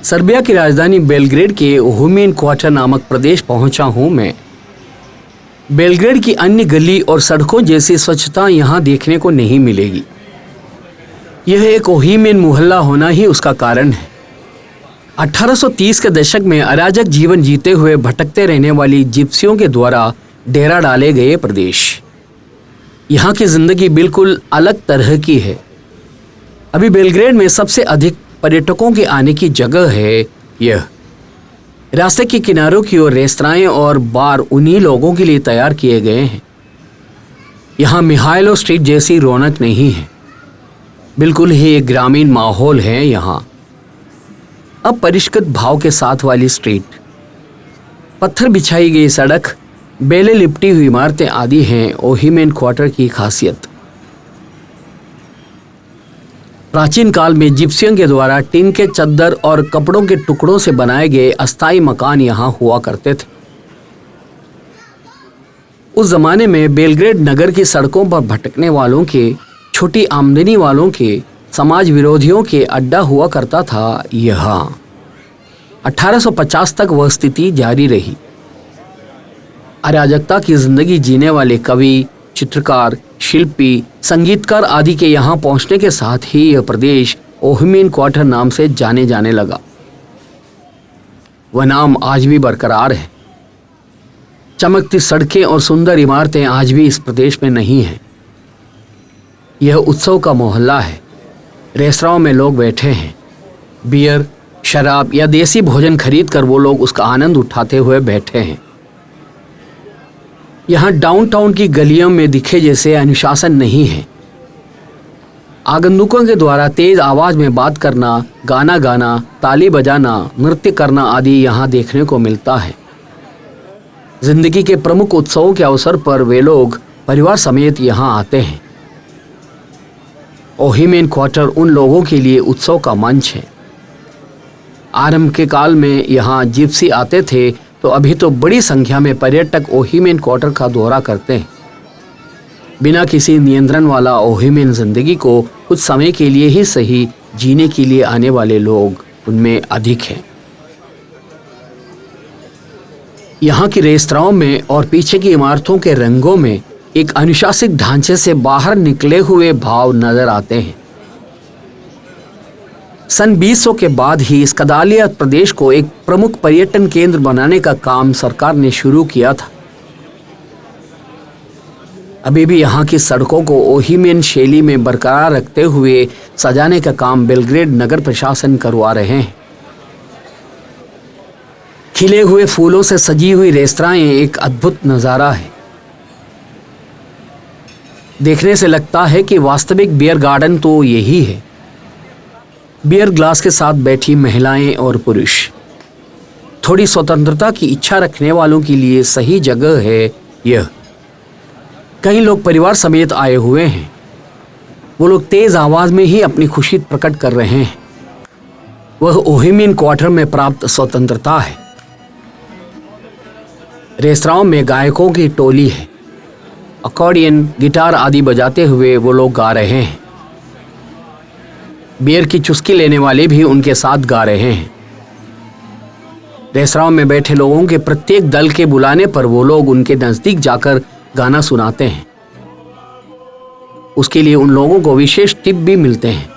Serbia की राजधानी Belgrade के ओहिमेन क्वार्टर नामक प्रदेश पहुंचा हूं मैं। बेलग्रेड की अन्य गली और सड़कों जैसी स्वच्छता यहां देखने को नहीं मिलेगी। यह एक ओहिमेन मोहल्ला होना ही उसका कारण है। 1830 के दशक में अराजक जीवन जीते हुए भटकते रहने वाली जिप्सियों के द्वारा डेरा डाले गए प्रदेश। यहाँ की जिंदगी बिल्कुल अलग तरह की है। अभी बेलग्रेड में सबसे अधिक पर्यटकों के आने की जगह है यह। रास्ते के किनारों की ओर रेस्तराएं और बार उन्हीं लोगों के लिए तैयार किए गए हैं। यहाँ मिहाइलो स्ट्रीट जैसी रौनक नहीं है, बिल्कुल ही एक ग्रामीण माहौल है यहाँ। अब परिष्कृत भाव के साथ वाली स्ट्रीट, पत्थर बिछाई गई सड़क, बेले लिपटी हुई इमारतें आदि हैं ओहिमेन क्वार्टर की खासियत। प्राचीन काल में जिप्सियों के द्वारा टीन के चद्दर और कपड़ों के टुकड़ों से बनाए गए अस्थायी मकान यहाँ हुआ करते थे। उस जमाने में बेलग्रेड नगर की सड़कों पर भटकने वालों के, छोटी आमदनी वालों के, समाज विरोधियों के अड्डा हुआ करता था। यहाँ 1850 तक वह स्थिति जारी रही। अराजकता की जिंदगी जीने वाले कवि, चित्रकार, शिल्पी, संगीतकार आदि के यहाँ पहुंचने के साथ ही यह प्रदेश ओहिमेन क्वार्टर नाम से जाने जाने लगा। वह नाम आज भी बरकरार है। चमकती सड़कें और सुंदर इमारतें आज भी इस प्रदेश में नहीं हैं। यह उत्सव का मोहल्ला है। रेस्तराओं में लोग बैठे हैं। बियर, शराब या देसी भोजन खरीद कर वो लोग उसका आनंद उठाते हुए बैठे हैं। यहाँ डाउनटाउन की गलियों में दिखे जैसे अनुशासन नहीं है। आगंतुकों के द्वारा तेज आवाज में बात करना, गाना गाना, ताली बजाना, नृत्य करना आदि यहाँ देखने को मिलता है। जिंदगी के प्रमुख उत्सवों के अवसर पर वे लोग परिवार समेत यहाँ आते हैं। ओहिमेन क्वार्टर उन लोगों के लिए उत्सव का मंच है। आरंभ के काल में यहाँ जिप्सी आते थे, तो अभी तो बड़ी संख्या में पर्यटक ओहिमेन क्वार्टर का दौरा करते हैं। बिना किसी नियंत्रण वाला ओहिमेन जिंदगी को कुछ समय के लिए ही सही जीने के लिए आने वाले लोग उनमें अधिक हैं। यहाँ की रेस्तराओं में और पीछे की इमारतों के रंगों में एक अनुशासित ढांचे से बाहर निकले हुए भाव नजर आते हैं। सन 2000 के बाद ही इस कदालिया प्रदेश को एक प्रमुख पर्यटन केंद्र बनाने का काम सरकार ने शुरू किया था। अभी भी यहाँ की सड़कों को ओहिमेन शैली में बरकरार रखते हुए सजाने का काम बेलग्रेड नगर प्रशासन करवा रहे हैं। खिले हुए फूलों से सजी हुई रेस्तराएं एक अद्भुत नजारा है। देखने से लगता है कि वास्तविक बियर गार्डन तो यही है। बियर ग्लास के साथ बैठी महिलाएं और पुरुष। थोड़ी स्वतंत्रता की इच्छा रखने वालों के लिए सही जगह है यह। कई लोग परिवार समेत आए हुए हैं। वो लोग तेज आवाज में ही अपनी खुशी प्रकट कर रहे हैं। वह ओहिमेन क्वार्टर में प्राप्त स्वतंत्रता है। रेस्तराओं में गायकों की टोली है। अकॉर्डियन, गिटार आदि बजाते हुए वो लोग गा रहे हैं। बियर की चुस्की लेने वाले भी उनके साथ गा रहे हैं। रेस्तरां में बैठे लोगों के प्रत्येक दल के बुलाने पर वो लोग उनके नजदीक जाकर गाना सुनाते हैं। उसके लिए उन लोगों को विशेष टिप भी मिलते हैं।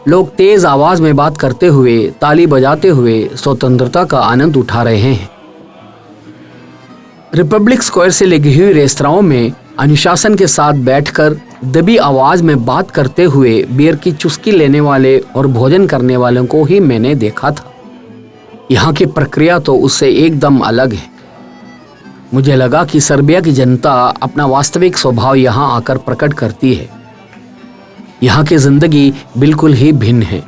लोग तेज आवाज में बात करते हुए, ताली बजाते हुए स्वतंत्रता का आनंद उठा रहे हैं। रिपब्लिक स्क्वायर से लगी हुई रेस्तराओं में अनुशासन के साथ बैठकर दबी आवाज में बात करते हुए बियर की चुस्की लेने वाले और भोजन करने वालों को ही मैंने देखा था। यहाँ की प्रक्रिया तो उससे एकदम अलग है। मुझे लगा कि सर्बिया की जनता अपना वास्तविक स्वभाव यहाँ आकर प्रकट करती है। यहाँ की जिंदगी बिल्कुल ही भिन्न है।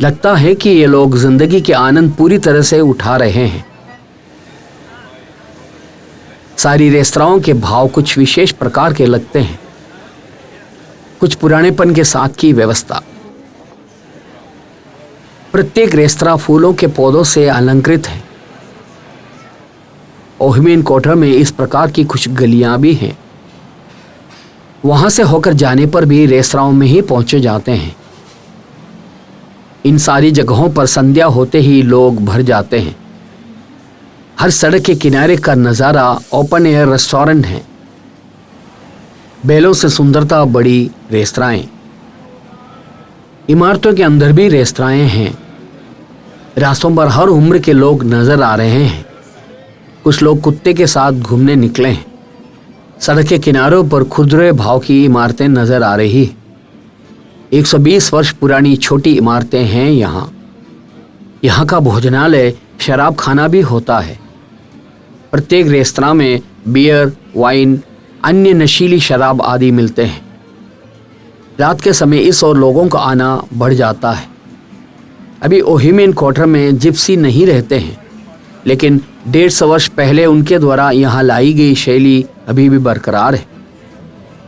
लगता है कि ये लोग जिंदगी के आनंद पूरी तरह से उठा रहे हैं। सारी रेस्तराओं के भाव कुछ विशेष प्रकार के लगते हैं। कुछ पुरानेपन के साथ की व्यवस्था। प्रत्येक रेस्तरां फूलों के पौधों से अलंकृत है। ओहिमेन क्वार्टर में इस प्रकार की कुछ गलियां भी हैं। वहां से होकर जाने पर भी रेस्तराओं में ही पहुंचे जाते हैं। इन सारी जगहों पर संध्या होते ही लोग भर जाते हैं। हर सड़क के किनारे का नज़ारा ओपन एयर रेस्टोरेंट है। बेलों से सुंदरता बड़ी रेस्तराएं, इमारतों के अंदर भी रेस्तराएं हैं। रास्तों पर हर उम्र के लोग नजर आ रहे हैं। कुछ लोग कुत्ते के साथ घूमने निकले हैं। सड़क के किनारों पर खुदरे भाव की इमारतें नजर आ रही। 120 वर्ष पुरानी छोटी इमारतें हैं यहाँ का भोजनालय शराब खाना भी होता है। प्रत्येक रेस्तरां में बियर, वाइन, अन्य नशीली शराब आदि मिलते हैं। रात के समय इस ओर लोगों का आना बढ़ जाता है। अभी ओहिमेन क्वार्टर में जिप्सी नहीं रहते हैं, लेकिन 150 वर्ष पहले उनके द्वारा यहाँ लाई गई शैली अभी भी बरकरार है।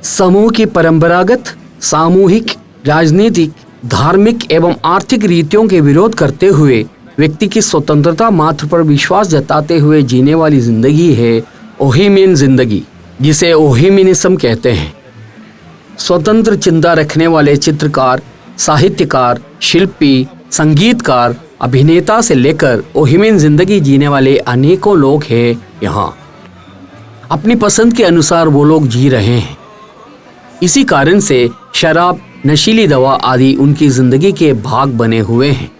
समूह की परंपरागत, सामूहिक, राजनीतिक, धार्मिक एवं आर्थिक रीतियों के विरोध करते हुए व्यक्ति की स्वतंत्रता मात्र पर विश्वास जताते हुए जीने वाली जिंदगी है ओहिमेन जिंदगी, जिसे ओहिमेनिज्म कहते हैं। स्वतंत्र चिंता रखने वाले चित्रकार, साहित्यकार, शिल्पी, संगीतकार, अभिनेता से लेकर ओहिमेन जिंदगी जीने वाले अनेकों लोग हैं यहाँ। अपनी पसंद के अनुसार वो लोग जी रहे हैं। इसी कारण से शराब, नशीली दवा आदि उनकी जिंदगी के भाग बने हुए हैं।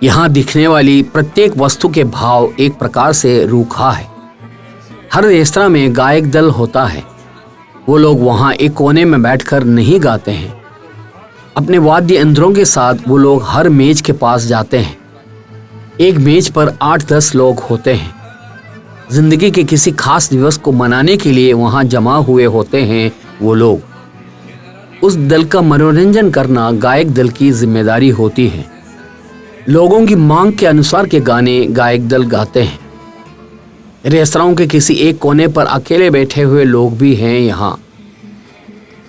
यहाँ दिखने वाली प्रत्येक वस्तु के भाव एक प्रकार से रूखा है। हर रेस्तरां में गायक दल होता है। वो लोग वहाँ एक कोने में बैठकर नहीं गाते हैं। अपने वाद्य यंत्रों के साथ वो लोग हर मेज के पास जाते हैं। एक मेज पर 8-10 लोग होते हैं। जिंदगी के किसी खास दिवस को मनाने के लिए वहां जमा हुए होते हैं वो लोग। उस दल का मनोरंजन करना गायक दल की जिम्मेदारी होती है। लोगों की मांग के अनुसार के गाने गायक दल गाते हैं। रेस्तरां के किसी एक कोने पर अकेले बैठे हुए लोग भी हैं यहाँ।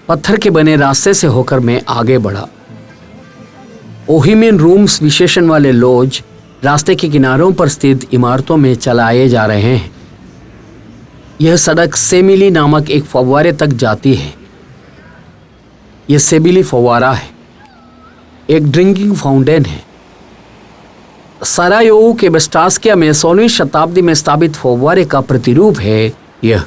पत्थर के बने रास्ते से होकर मैं आगे बढ़ा। ओहिमेन रूम्स विशेषण वाले लॉज रास्ते के किनारों पर स्थित इमारतों में चलाए जा रहे हैं। यह सड़क सेमिली नामक एक फव्वारे तक जाती है। यह सेबिली फव्वारा है, एक ड्रिंकिंग फाउंटेन है। सरायोवो के बेस्टास्किया में 16वीं शताब्दी में स्थापित फव्वारे का प्रतिरूप है यह।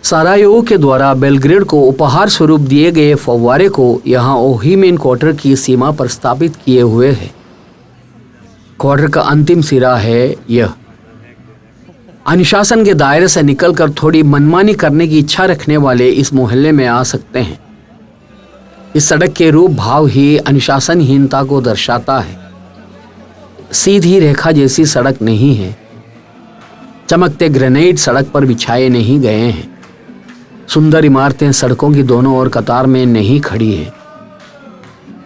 सरायोवो के द्वारा बेलग्रेड को उपहार स्वरूप दिए गए फव्वारे को यहाँ ओहिमेन क्वार्टर की सीमा पर स्थापित किए हुए है। क्वार्टर का अंतिम सिरा है यह। अनुशासन के दायरे से निकलकर थोड़ी मनमानी करने की इच्छा रखने वाले इस मोहल्ले में आ सकते हैं। इस सड़क के रूप भाव ही अनुशासनहीनता को दर्शाता है। सीधी रेखा जैसी सड़क नहीं है। चमकते ग्रेनाइट सड़क पर बिछाए नहीं गए हैं। सुंदर इमारतें सड़कों की दोनों ओर कतार में नहीं खड़ी हैं।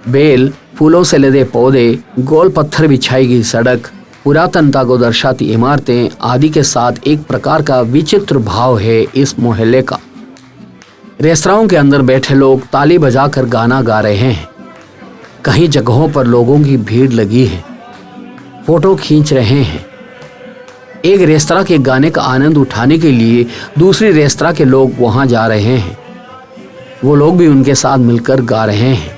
बेल, फूलों से लदे पौधे, गोल पत्थर बिछाई गई सड़क, पुरातनता को दर्शाती इमारतें आदि के साथ एक प्रकार का विचित्र भाव है इस मोहल्ले का। रेस्तरां के अंदर बैठे लोग ताली बजाकर गाना गा रहे हैं। कई जगहों पर लोगों की भीड़ लगी है, फोटो खींच रहे हैं। एक रेस्तरां के गाने का आनंद उठाने के लिए दूसरी रेस्तरां के लोग वहां जा रहे हैं। वो लोग भी उनके साथ मिलकर गा रहे हैं।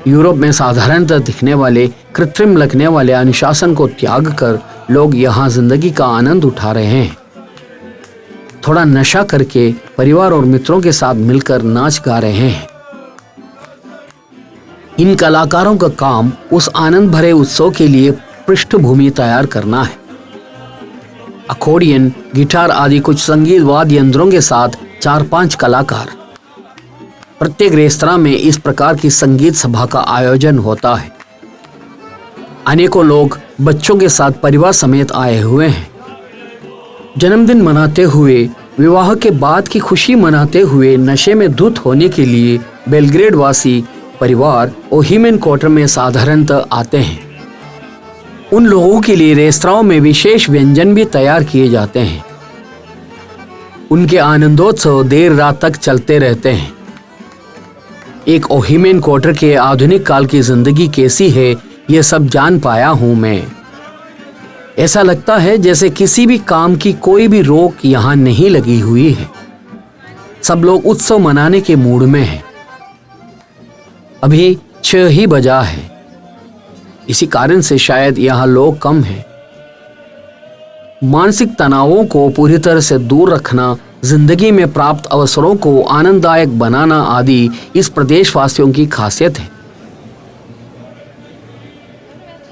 यूरोप में साधारणतः दिखने वाले, कृत्रिम लगने वाले अनुशासन को त्याग कर लोग यहाँ जिंदगी का आनंद उठा रहे हैं। थोड़ा नशा करके परिवार और मित्रों के साथ मिलकर नाच गा रहे हैं। इन कलाकारों का काम उस आनंद भरे उत्सव के लिए पृष्ठभूमि तैयार करना है। अकॉर्डियन, गिटार आदि कुछ संगीत वाद्य यंत्रों के साथ 4-5 कलाकार। प्रत्येक रेस्तरां में इस प्रकार की संगीत सभा का आयोजन होता है। अनेकों लोग बच्चों के साथ परिवार समेत आए हुए हैं। जन्मदिन मनाते हुए, विवाह के बाद की खुशी मनाते हुए नशे में धुत होने के लिए बेलग्रेड वासी परिवार ओहिमेन क्वार्टर में साधारणतः आते हैं। उन लोगों के लिए रेस्तरां में विशेष व्यंजन भी तैयार किए जाते हैं। उनके आनंदोत्सव देर रात तक चलते रहते हैं। एक ओहिमेन क्वार्टर के आधुनिक काल की जिंदगी कैसी है, यह सब जान पाया हूं मैं। ऐसा लगता है जैसे किसी भी काम की कोई भी रोक यहां नहीं लगी हुई है। सब लोग उत्सव मनाने के मूड में हैं। अभी 6 ही बजा है। इसी कारण से शायद यहाँ लोग कम हैं। मानसिक तनावों को पूरी तरह से दूर रखना, जिंदगी में प्राप्त अवसरों को आनंददायक बनाना आदि इस प्रदेशवासियों की खासियत है।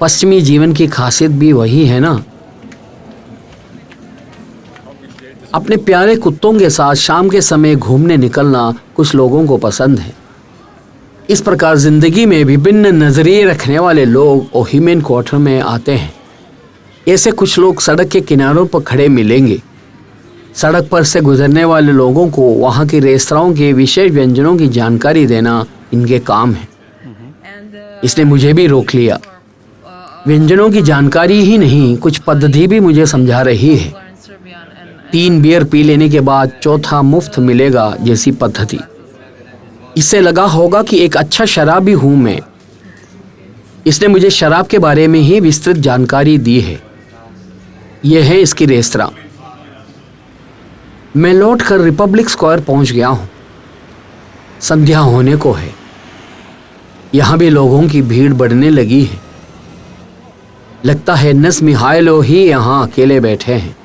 पश्चिमी जीवन की खासियत भी वही है ना। अपने प्यारे कुत्तों के साथ शाम के समय घूमने निकलना कुछ लोगों को पसंद है। इस प्रकार जिंदगी में विभिन्न नजरिए रखने वाले लोग ओहिमेन क्वार्टर में आते हैं। ऐसे कुछ लोग सड़क के किनारों पर खड़े मिलेंगे। सड़क पर से गुजरने वाले लोगों को वहाँ की रेस्तराओं के विशेष व्यंजनों की जानकारी देना इनके काम है। इसने मुझे भी रोक लिया। व्यंजनों की जानकारी ही नहीं, कुछ पद्धति भी मुझे समझा रही है। 3 बियर पी लेने के बाद चौथा मुफ्त मिलेगा जैसी पद्धति। इससे लगा होगा कि एक अच्छा शराबी हूं मैं। इसने मुझे शराब के बारे में ही विस्तृत जानकारी दी है। यह है इसकी रेस्तरां। मैं लौटकर रिपब्लिक स्क्वायर पहुंच गया हूं। संध्या होने को है। यहां भी लोगों की भीड़ बढ़ने लगी है। लगता है नस मिहाइलो ही यहां अकेले बैठे हैं।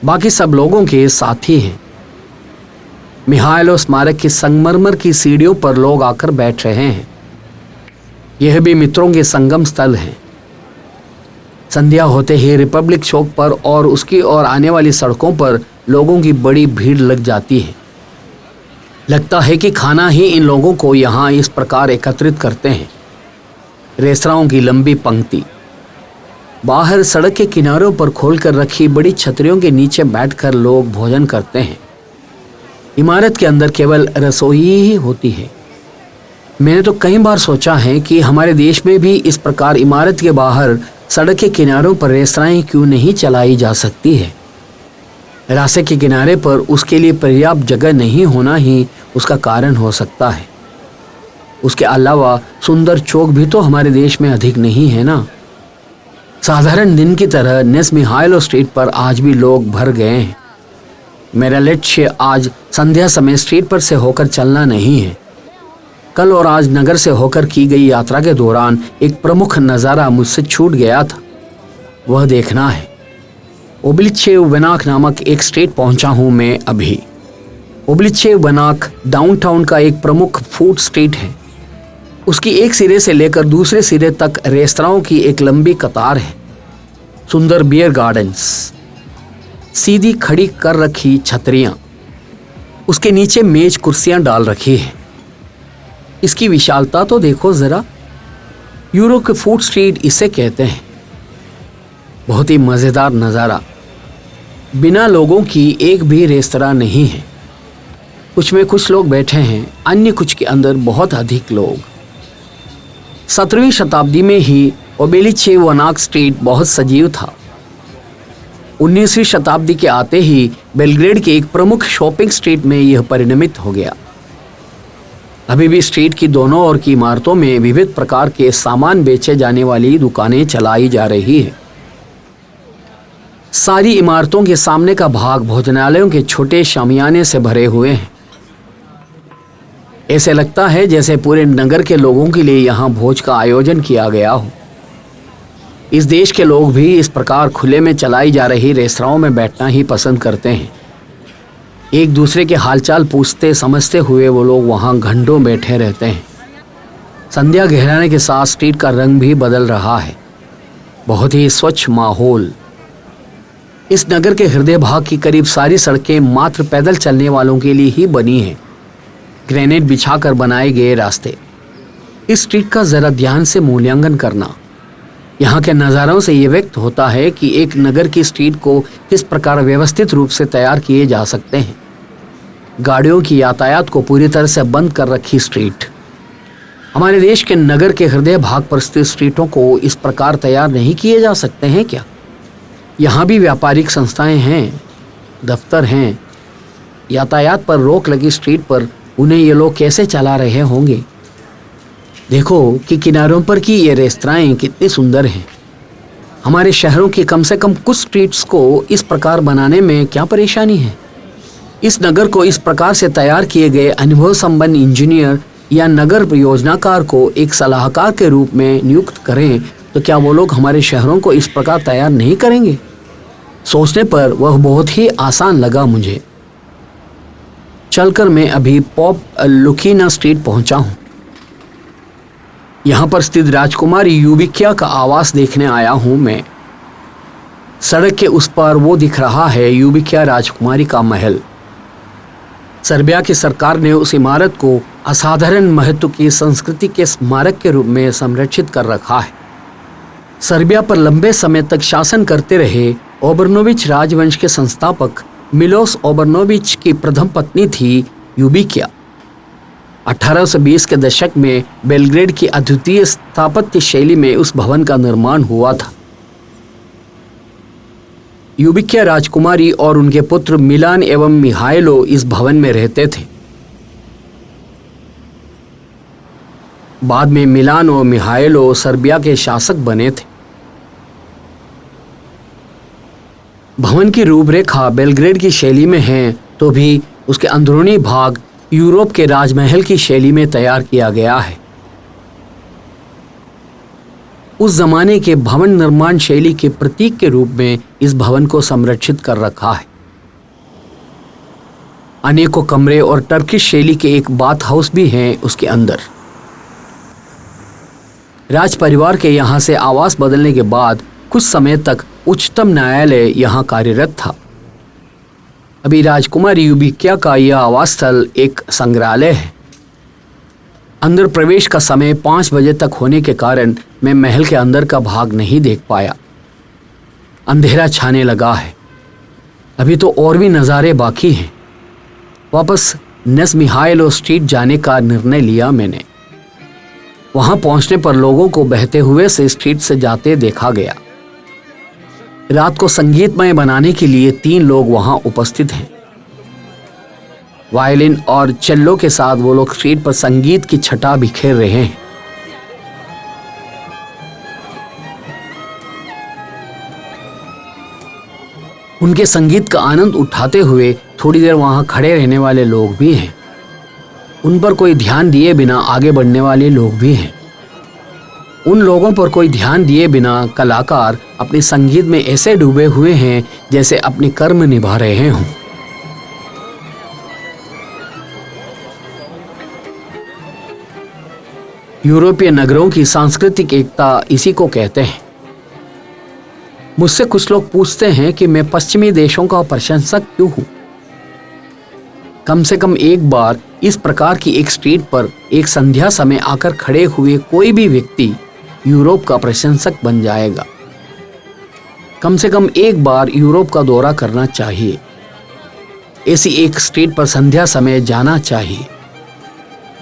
बाकी सब लोगों के साथी हैं। मिहाइलो स्मारक की संगमरमर की सीढ़ियों पर लोग आकर बैठ रहे हैं। यह भी मित्रों के संगम स्थल है। संध्या होते ही रिपब्लिक चौक पर और उसकी ओर आने वाली सड़कों पर लोगों की बड़ी भीड़ लग जाती है। लगता है कि खाना ही इन लोगों को यहाँ इस प्रकार एकत्रित करते हैं। रेस्तराओं की लंबी पंक्ति। बाहर सड़क के किनारों पर खोलकर रखी बड़ी छतरियों के नीचे बैठकर लोग भोजन करते हैं। इमारत के अंदर केवल रसोई ही होती है। मैंने तो कई बार सोचा है कि हमारे देश में भी इस प्रकार इमारत के बाहर सड़क के किनारों पर रेस्तराएं क्यों नहीं चलाई जा सकती है। रास्ते के किनारे पर उसके लिए पर्याप्त जगह नहीं होना ही उसका कारण हो सकता है। उसके अलावा सुंदर चौक भी तो हमारे देश में अधिक नहीं है ना। साधारण दिन की तरह नेस मिहाइलो स्ट्रीट पर आज भी लोग भर गए हैं। मेरा लक्ष्य आज संध्या समय स्ट्रीट पर से होकर चलना नहीं है। कल और आज नगर से होकर की गई यात्रा के दौरान एक प्रमुख नज़ारा मुझसे छूट गया था। वह देखना है। ओब्लिचेव वनाक नामक एक स्ट्रीट पहुंचा हूं मैं अभी। ओब्लिचेव वनाक डाउनटाउन का एक प्रमुख फूड स्ट्रीट है। उसकी एक सिरे से लेकर दूसरे सिरे तक रेस्तराओं की एक लंबी कतार है। सुंदर बियर गार्डन्स, सीधी खड़ी कर रखी छतरियां, उसके नीचे मेज कुर्सियां डाल रखी है। इसकी विशालता तो देखो जरा। यूरोप के फूड स्ट्रीट इसे कहते हैं। बहुत ही मजेदार नज़ारा। बिना लोगों की एक भी रेस्तरां नहीं है। कुछ में कुछ लोग बैठे हैं, अन्य कुछ के अंदर बहुत अधिक लोग। 17वीं शताब्दी में ही ओबेलिचेव वनाक स्ट्रीट बहुत सजीव था। 19वीं शताब्दी के आते ही बेलग्रेड के एक प्रमुख शॉपिंग स्ट्रीट में यह परिणमित हो गया। अभी भी स्ट्रीट की दोनों ओर की इमारतों में विविध प्रकार के सामान बेचे जाने वाली दुकानें चलाई जा रही है। सारी इमारतों के सामने का भाग भोजनालयों के छोटे शामियाने से भरे हुए हैं। ऐसे लगता है जैसे पूरे नगर के लोगों के लिए यहाँ भोज का आयोजन किया गया हो। इस देश के लोग भी इस प्रकार खुले में चलाई जा रही रेस्तराओं में बैठना ही पसंद करते हैं। एक दूसरे के हालचाल पूछते समझते हुए वो लोग वहाँ घंटों बैठे रहते हैं। संध्या गहराने के साथ स्ट्रीट का रंग भी बदल रहा है। बहुत ही स्वच्छ माहौल। इस नगर के हृदय भाग की करीब सारी सड़कें मात्र पैदल चलने वालों के लिए ही बनी हैं। ग्रेनेड बिछाकर बनाए गए रास्ते। इस स्ट्रीट का जरा ध्यान से मूल्यांकन करना। यहाँ के नज़ारों से ये व्यक्त होता है कि एक नगर की स्ट्रीट को किस प्रकार व्यवस्थित रूप से तैयार किए जा सकते हैं। गाड़ियों की यातायात को पूरी तरह से बंद कर रखी स्ट्रीट। हमारे देश के नगर के हृदय भाग पर स्थित स्ट्रीटों को इस प्रकार तैयार नहीं किए जा सकते हैं क्या? यहाँ भी व्यापारिक संस्थाएं हैं, दफ्तर हैं। यातायात पर रोक लगी स्ट्रीट पर उन्हें ये लोग कैसे चला रहे होंगे। देखो कि किनारों पर की ये रेस्तराएं कितनी सुंदर हैं। हमारे शहरों की कम से कम कुछ स्ट्रीट्स को इस प्रकार बनाने में क्या परेशानी है। इस नगर को इस प्रकार से तैयार किए गए अनुभव संपन्न इंजीनियर या नगर परियोजनाकार को एक सलाहकार के रूप में नियुक्त करें तो क्या वो लोग हमारे शहरों को इस प्रकार तैयार नहीं करेंगे? सोचने पर वह बहुत ही आसान लगा मुझे। चलकर मैं अभी पॉप लुकीना स्ट्रीट पहुंचा हूं। यहां पर स्थित राजकुमारी यूबिक्या का आवास देखने आया हूं मैं। सड़क के उस पार वो दिख रहा है यूबिक्या राजकुमारी का महल। सर्बिया की सरकार ने उस इमारत को असाधारण महत्व की संस्कृति के स्मारक के रूप में संरक्षित कर रखा है। सर्बिया पर लंबे समय तक शासन करते रहे ओबरनोविच राजवंश के संस्थापक मिलोस ओबरनोविच की प्रथम पत्नी थी यूबिक्या। 1820 के दशक में बेलग्रेड की अद्वितीय स्थापत्य शैली में उस भवन का निर्माण हुआ था। यूबिक्या राजकुमारी और उनके पुत्र मिलान एवं मिहाइलो इस भवन में रहते थे। बाद में मिलान और मिहाइलो सर्बिया के शासक बने थे। भवन की रूपरेखा बेलग्रेड की शैली में है तो भी उसके अंदरूनी भाग यूरोप के राजमहल की शैली में तैयार किया गया है। उस जमाने के भवन निर्माण शैली के प्रतीक के रूप में इस भवन को संरक्षित कर रखा है। अनेकों कमरे और टर्किश शैली के एक बाथ हाउस भी हैं उसके अंदर। राज परिवार के यहां से आवास बदलने के बाद कुछ समय तक उच्चतम न्यायालय यहां कार्यरत था। अभी राजकुमारी यूबिक्या का यह आवास स्थल एक संग्रहालय है। अंदर प्रवेश का समय 5 बजे तक होने के कारण मैं महल के अंदर का भाग नहीं देख पाया। अंधेरा छाने लगा है। अभी तो और भी नज़ारे बाकी हैं। वापस नेस्मिहाइलो स्ट्रीट जाने का निर्णय लिया मैंने। वहां पहुंचने पर लोगों को बहते हुए से स्ट्रीट से जाते देखा गया। रात को संगीतमय बनाने के लिए 3 लोग वहां उपस्थित हैं। वायलिन और चेल्लो के साथ वो लोग स्ट्रीट पर संगीत की छटा बिखेर रहे हैं। उनके संगीत का आनंद उठाते हुए थोड़ी देर वहां खड़े रहने वाले लोग भी हैं। उन पर कोई ध्यान दिए बिना आगे बढ़ने वाले लोग भी हैं। उन लोगों पर कोई ध्यान दिए बिना कलाकार अपने संगीत में ऐसे डूबे हुए हैं जैसे अपने कर्म निभा रहे हों। यूरोपीय नगरों की सांस्कृतिक एकता इसी को कहते हैं। मुझसे कुछ लोग पूछते हैं कि मैं पश्चिमी देशों का प्रशंसक क्यों हूं। कम से कम एक बार इस प्रकार की एक स्ट्रीट पर एक संध्या समय आकर खड़े हुए कोई भी व्यक्ति यूरोप का प्रशंसक बन जाएगा। कम से कम एक बार यूरोप का दौरा करना चाहिए। ऐसी एक स्ट्रीट पर संध्या समय जाना चाहिए।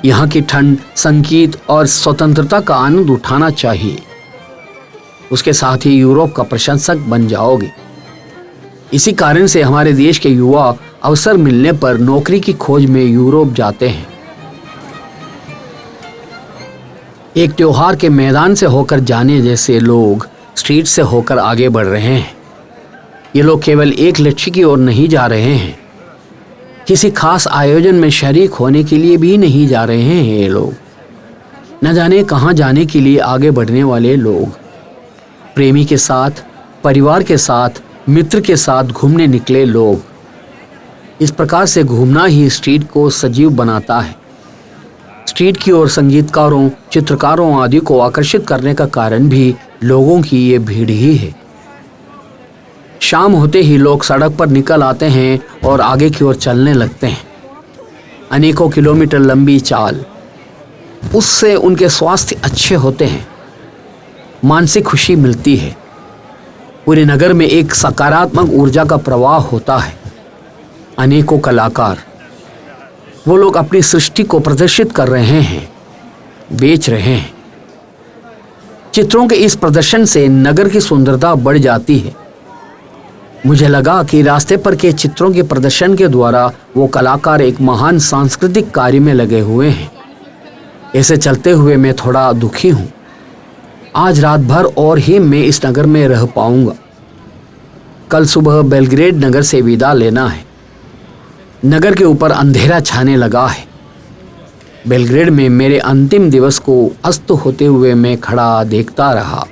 यहाँ की ठंड, संगीत और स्वतंत्रता का आनंद उठाना चाहिए। उसके साथ ही यूरोप का प्रशंसक बन जाओगे। इसी कारण से हमारे देश के युवा अवसर मिलने पर नौकरी की खोज में यूरोप जाते हैं। एक त्योहार के मैदान से होकर जाने जैसे लोग स्ट्रीट से होकर आगे बढ़ रहे हैं। ये लोग केवल एक लक्ष्य की ओर नहीं जा रहे हैं। किसी खास आयोजन में शरीक होने के लिए भी नहीं जा रहे हैं। ये लोग न जाने कहां जाने के लिए आगे बढ़ने वाले लोग। प्रेमी के साथ, परिवार के साथ, मित्र के साथ घूमने निकले लोग। इस प्रकार से घूमना ही स्ट्रीट को सजीव बनाता है। स्ट्रीट की ओर संगीतकारों, चित्रकारों आदि को आकर्षित करने का कारण भी लोगों की ये भीड़ ही है। शाम होते ही लोग सड़क पर निकल आते हैं और आगे की ओर चलने लगते हैं। अनेकों किलोमीटर लंबी चाल, उससे उनके स्वास्थ्य अच्छे होते हैं, मानसिक खुशी मिलती है। पूरे नगर में एक सकारात्मक ऊर्जा का प्रवाह होता है। अनेकों कलाकार, वो लोग अपनी सृष्टि को प्रदर्शित कर रहे हैं, बेच रहे हैं। चित्रों के इस प्रदर्शन से नगर की सुंदरता बढ़ जाती है। मुझे लगा कि रास्ते पर के चित्रों के प्रदर्शन के द्वारा वो कलाकार एक महान सांस्कृतिक कार्य में लगे हुए हैं। ऐसे चलते हुए मैं थोड़ा दुखी हूं। आज रात भर और ही मैं इस नगर में रह पाऊंगा। कल सुबह बेलग्रेड नगर से विदा लेना है। नगर के ऊपर अंधेरा छाने लगा है। बेलग्रेड में मेरे अंतिम दिवस को अस्त होते हुए मैं खड़ा देखता रहा।